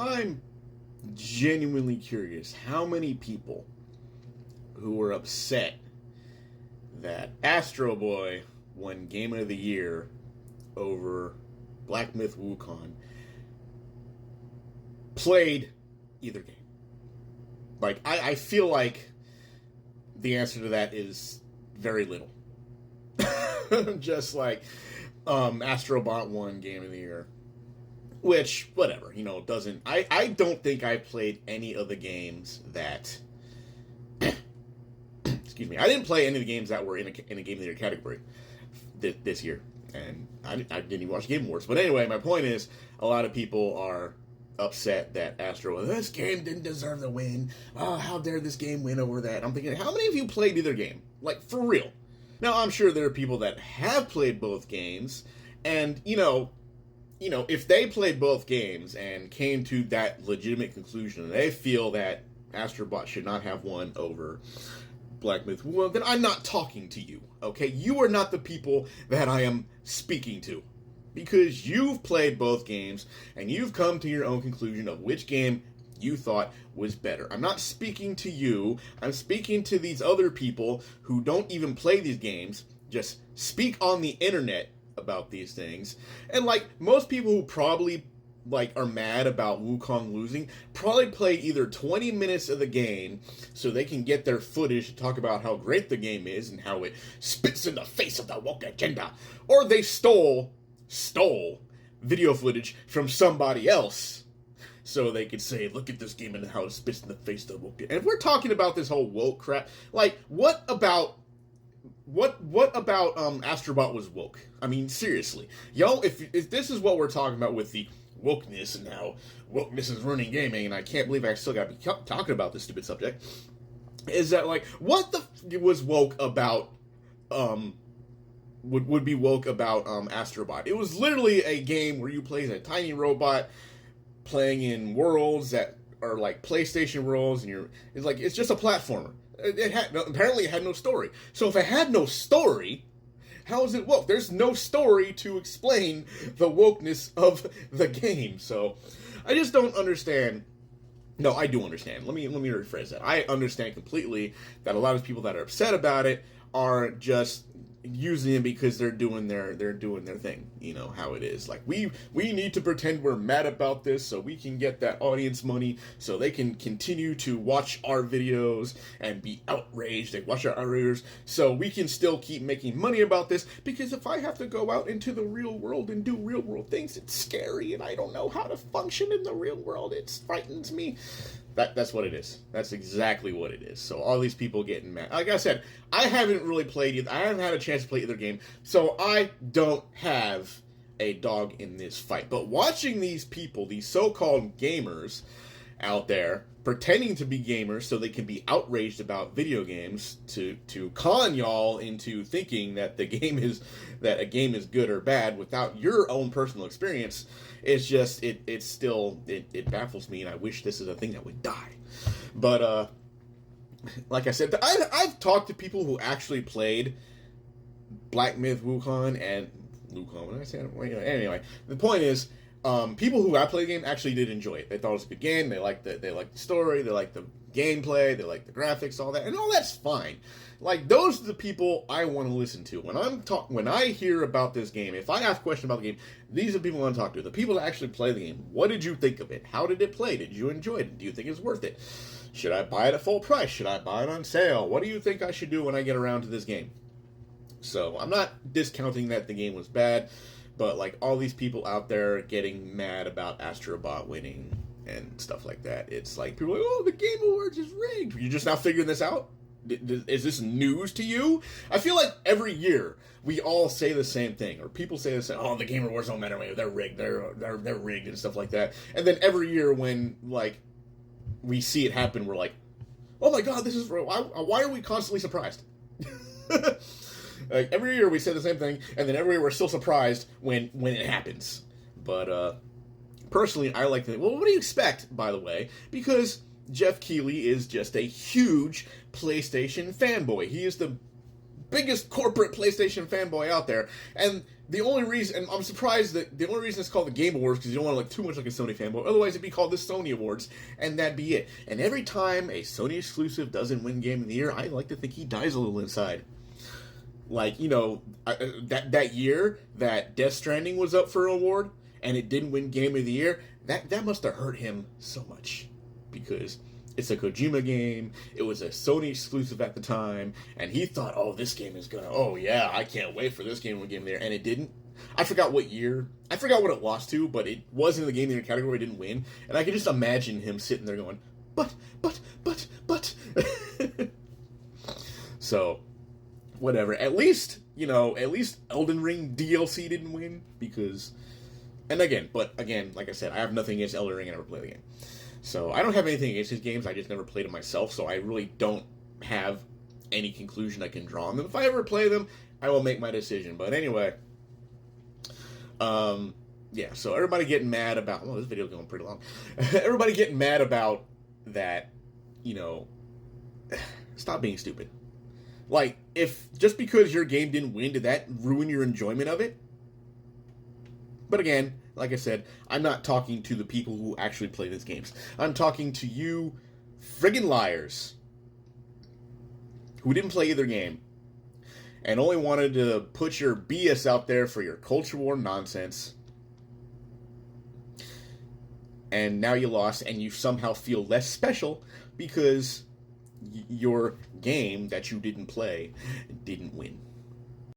I'm genuinely curious how many people who were upset that Astro Boy won Game of the Year over Black Myth Wukong played either game. Like, I feel like the answer to that is very little. Just like Astrobot won Game of the Year. Which, whatever, doesn't... I don't think I played any of the games that... excuse me. I didn't play any of the games that were in a Game of the Year category this year. And I didn't even watch Game Awards. But anyway, my point is, a lot of people are upset that this game didn't deserve the win. Oh, how dare this game win over that? I'm thinking, how many of you played either game? Like, for real. Now, I'm sure there are people that have played both games, and, if they played both games and came to that legitimate conclusion, and they feel that Astrobot should not have won over Black Myth, well, then I'm not talking to you, okay? You are not the people that I am speaking to. Because you've played both games, and you've come to your own conclusion of which game you thought was better. I'm not speaking to you. I'm speaking to these other people who don't even play these games, just speak on the internet about these things. And, most people who probably, are mad about Wukong losing, probably play either 20 minutes of the game so they can get their footage to talk about how great the game is and how it spits in the face of the woke agenda. Or they stole video footage from somebody else so they could say, look at this game and how it spits in the face of the woke. And if we're talking about this whole woke crap, what about Astrobot was woke? I mean, seriously. Y'all, if this is what we're talking about with the wokeness and how wokeness is ruining gaming, and I can't believe I still gotta be talking about this stupid subject, is that, what the was woke about, would be woke about Astrobot. It was literally a game where you play as a tiny robot playing in worlds that are like PlayStation worlds, and it's just a platformer. Apparently it had no story. So if it had no story, how is it woke? There's no story to explain the wokeness of the game. So I just don't understand. No, I do understand. Let me rephrase that. I understand completely that a lot of people that are upset about it are just using it because they're doing their thing. You know how it is. We need to pretend we're mad about this so we can get that audience money so they can continue to watch our videos and be outraged. They watch our videos so we can still keep making money about this, because if I have to go out into the real world and do real world things, it's scary and I don't know how to function in the real world. It frightens me. That's what it is. That's exactly what it is. So all these people getting mad. Like I said, I haven't really played either. I haven't had a chance to play either game, so I don't have a dog in this fight. But watching these people, these so-called gamers out there, pretending to be gamers so they can be outraged about video games to con y'all into thinking that a game is good or bad without your own personal experience, it's just it baffles me, and I wish this is a thing that would die. But like I said, I've talked to people who actually played Black Myth Wukong and Wukong. What did I say? Anyway, the point is, people who I played the game actually did enjoy it. They thought it was a good game. They liked the story. They liked the gameplay. They liked the graphics, all that, and all that's fine. Those are the people I want to listen to when I hear about this game. If I ask a question about the game, these are the people I want to talk to. The people that actually play the game. What did you think of it? How did it play? Did you enjoy it? Do you think it's worth it? Should I buy it at full price? Should I buy it on sale? What do you think I should do when I get around to this game? So I'm not discounting that the game was bad. But, all these people out there getting mad about Astrobot winning and stuff like that. It's people are like, oh, the Game Awards is rigged. You're just now figuring this out? Is this news to you? I feel like every year we all say the same thing. Or people say the same, oh, the Game Awards don't matter. They're rigged. They're rigged and stuff like that. And then every year when, we see it happen, we're like, oh my god, this is real. Why are we constantly surprised? Every year we say the same thing, and then every year we're still surprised when it happens. But, personally, I like well, what do you expect, by the way? Because Jeff Keighley is just a huge PlayStation fanboy. He is the biggest corporate PlayStation fanboy out there, and the only reason, and I'm surprised that the only reason it's called the Game Awards because you don't want to look too much like a Sony fanboy. Otherwise, it'd be called the Sony Awards, and that'd be it. And every time a Sony exclusive doesn't win Game of the Year, I like to think he dies a little inside. Like, you know, that year that Death Stranding was up for an award and it didn't win Game of the Year, that must have hurt him so much because it's a Kojima game. It was a Sony exclusive at the time, and he thought, "Oh, this game is gonna. Oh yeah, I can't wait for this game to win Game of the Year," and it didn't. I forgot what year. I forgot what it lost to, but it was in the Game of the Year category. It didn't win, and I could just imagine him sitting there going, "But." So, whatever. At least Elden Ring DLC didn't win because, and again, like I said, I have nothing against Elden Ring. I never played the game. So, I don't have anything against his games, I just never played them myself, so I really don't have any conclusion I can draw on them. If I ever play them, I will make my decision. But anyway, yeah, so everybody getting mad about, well, this video's going pretty long. Everybody getting mad about that, you know, stop being stupid. Like, if, just because your game didn't win, did that ruin your enjoyment of it? But again, like I said, I'm not talking to the people who actually play these games. I'm talking to you friggin' liars who didn't play either game and only wanted to put your BS out there for your culture war nonsense. And now you lost and you somehow feel less special because your game that you didn't play didn't win.